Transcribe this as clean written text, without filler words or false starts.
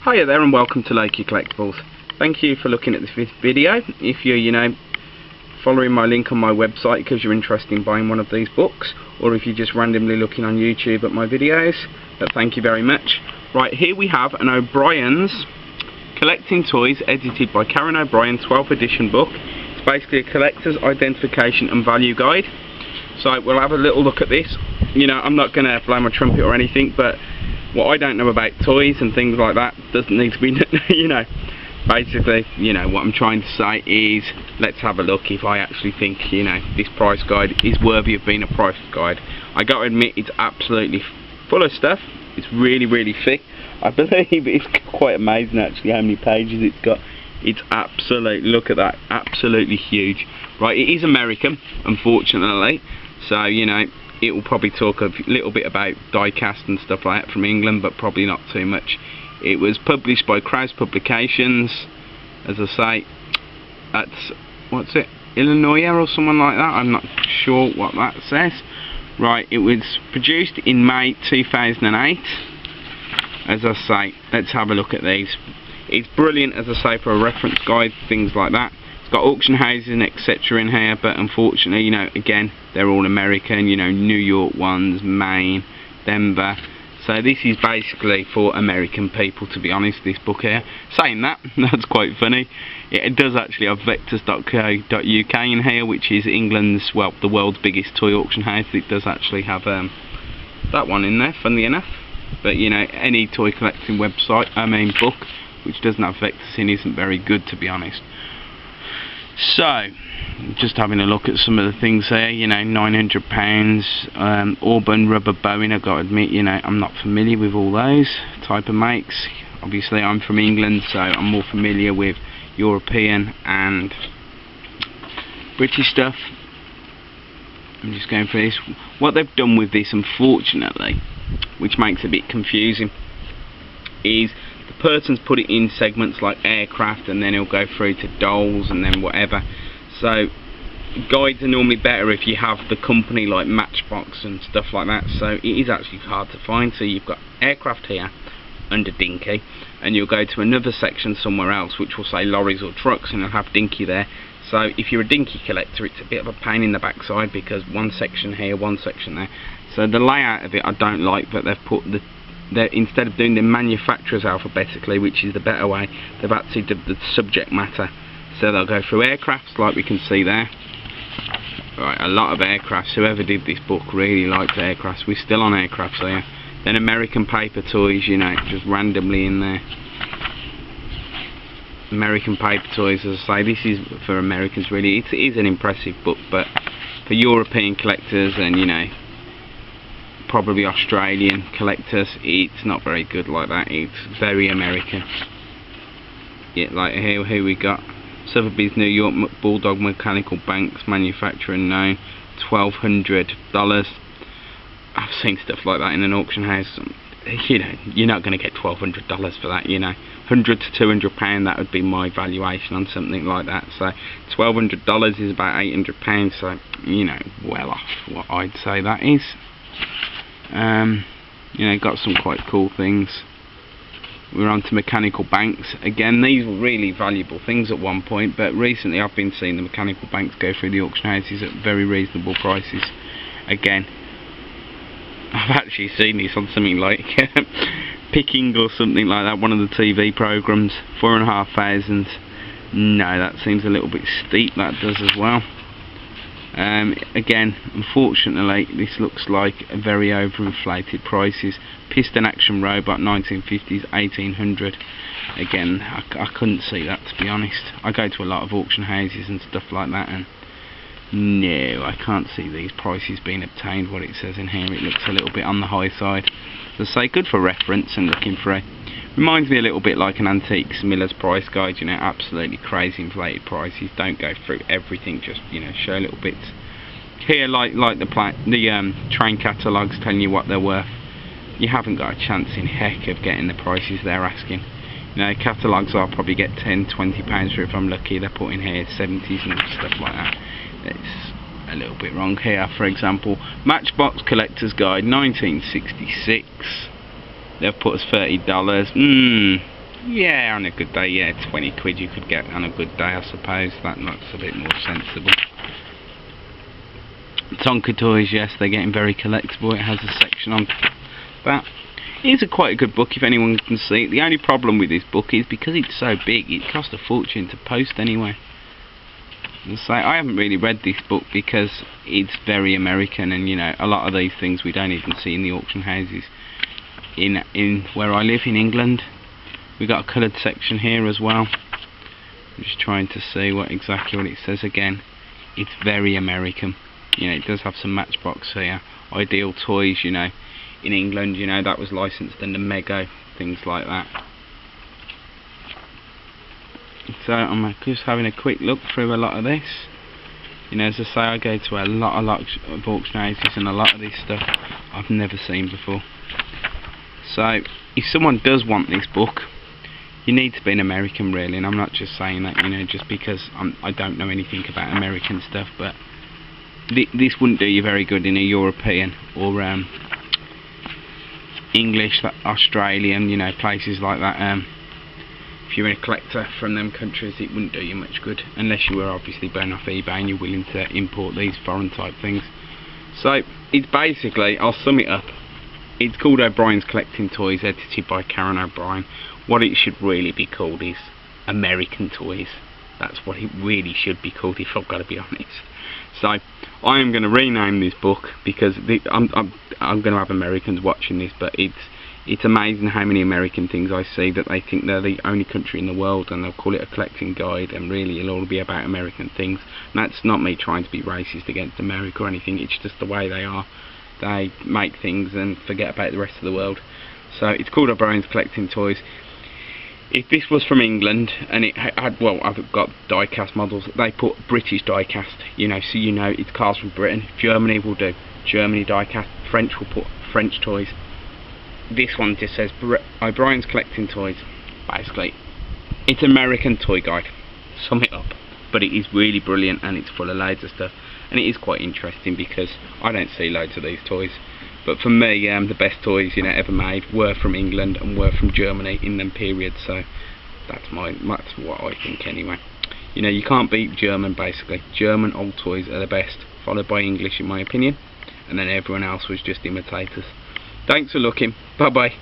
Hiya there and welcome to Loki Collectibles. Thank you for looking at this video. If you're, following my link on my website because you're interested in buying one of these books, or if you're just randomly looking on YouTube at my videos, thank you very much. Right, here we have an O'Brien's Collecting Toys edited by Karen O'Brien 12th edition book. It's basically a collector's identification and value guide. So we'll have a little look at this. I'm not going to blow my trumpet or anything, but what I don't know about toys and things like that doesn't need to be, basically, what I'm trying to say is, let's have a look if I actually think, this price guide is worthy of being a price guide. I got to admit, it's absolutely full of stuff. It's really, really thick. I believe it's quite amazing actually how many pages it's got. It's absolutely, look at that, absolutely huge. Right, it is American, unfortunately, so, it will probably talk a little bit about diecast and stuff like that from England, but probably not too much. It was published by Krause Publications, as I say, that's, what's it, Illinois or someone like that, I'm not sure what that says. Right, it was produced in May 2008. As I say, let's have a look at these. It's brilliant, as I say, for a reference guide, things like that. It's got auction houses and etc. in here, but unfortunately, again, they're all American, New York ones, Maine, Denver. So this is basically for American people, to be honest, this book here. Saying that, that's quite funny. It does actually have vectors.co.uk in here, which is England's, well, the world's biggest toy auction house. It does actually have that one in there, funnily enough. But, any toy collecting website, book, which doesn't have vectors in, isn't very good, to be honest. So, just having a look at some of the things there, £900, Auburn rubber bowing. I've got to admit, I'm not familiar with all those type of makes. Obviously I'm from England, so I'm more familiar with European and British stuff. I'm just going through this. What they've done with this, unfortunately, which makes it a bit confusing, is the person's put it in segments like aircraft, and then he'll go through to dolls and then whatever. So guides are normally better if you have the company like Matchbox and stuff like that, so it is actually hard to find. So you've got aircraft here under Dinky, and you'll go to another section somewhere else which will say lorries or trucks, and you'll have Dinky there. So if you're a Dinky collector, it's a bit of a pain in the backside because one section here, one section there. So the layout of it I don't like, but they've put instead of doing the manufacturers alphabetically, which is the better way, they've actually done the subject matter. So they'll go through aircrafts like we can see there. Right, a lot of aircrafts. Whoever did this book really liked aircrafts. We're still on aircrafts here. Then American paper toys, just randomly in there. American paper toys, as I say, this is for Americans really. It is an impressive book, but for European collectors and, probably Australian collectors, it's not very good like that. It's very American. Yeah, like here we got Sotheby's New York Bulldog Mechanical Banks, manufacturer known, $1,200. I've seen stuff like that in an auction house. You're not going to get $1,200 for that. £100 to £200, that would be my valuation on something like that. So $1,200 is about £800. So well off what I'd say that is. Got some quite cool things. We're on to mechanical banks. Again, these were really valuable things at one point, but recently I've been seeing the mechanical banks go through the auction houses at very reasonable prices. Again, I've actually seen this on something like Picking or something like that, one of the TV programs, £4,500. No, that seems a little bit steep, that does as well. Again, unfortunately, this looks like a very overinflated prices. Piston action robot, 1950s, 1800. Again, I couldn't see that, to be honest. I go to a lot of auction houses and stuff like that, and no, I can't see these prices being obtained. What it says in here, it looks a little bit on the high side. As I say, good for reference and looking for it. Reminds me a little bit like an Antiques Miller's price guide, absolutely crazy inflated prices. Don't go through everything, just show little bits. Here, like the train catalogues telling you what they're worth, you haven't got a chance in heck of getting the prices they're asking. Catalogues I'll probably get £10–20 for if I'm lucky. They're putting here 70s and stuff like that. It's a little bit wrong here. For example, Matchbox Collector's Guide, 1966. They've put us $30. Yeah, on a good day, yeah, 20 quid you could get on a good day, I suppose. That's a bit more sensible. Tonka toys, yes, they're getting very collectible. It has a section on that. It is quite a good book if anyone can see it. The only problem with this book is because it's so big, it costs a fortune to post anyway. So I haven't really read this book because it's very American, and you know, a lot of these things we don't even see in the auction houses in where I live in England. We've got a coloured section here as well. I'm just trying to see exactly what it says again. It's very American. You know, it does have some Matchbox here. Ideal Toys, you know, in England, you know, that was licensed under Mego, things like that. So I'm just having a quick look through a lot of this. You know, as I say, I go to a lot of auction houses, and a lot of this stuff I've never seen before. So if someone does want this book, you need to be an American really, and I'm not just saying that, you know, just because I don't know anything about American stuff, but this wouldn't do you very good in a European or English, Australian, you know, places like that. If you're a collector from them countries, it wouldn't do you much good, unless you were obviously buying off eBay and you're willing to import these foreign type things. So it's basically, I'll sum it up, it's called O'Brien's Collecting Toys, edited by Karen O'Brien. What it should really be called is American Toys. That's what it really should be called, if I've got to be honest. So I am going to rename this book because I'm going to have Americans watching this, but it's amazing how many American things I see that they think they're the only country in the world, and they'll call it a collecting guide, and really it'll all be about American things. And that's not me trying to be racist against America or anything, it's just the way they are. They make things and forget about the rest of the world. So it's called O'Brien's Collecting Toys. If this was from England and it had, well, I've got diecast models, they put British diecast, you know, so you know it's cars from Britain. Germany will do Germany diecast, French will put French toys. This one just says O'Brien's Collecting Toys. Basically, it's American toy guide. Sum it up. But it is really brilliant, and it's full of loads of stuff, and it is quite interesting because I don't see loads of these toys. But for me, the best toys, you know, ever made were from England and were from Germany in them periods. So that's what I think anyway. You know, you can't beat German basically. German old toys are the best, followed by English in my opinion, and then everyone else was just imitators. Thanks for looking. Bye bye.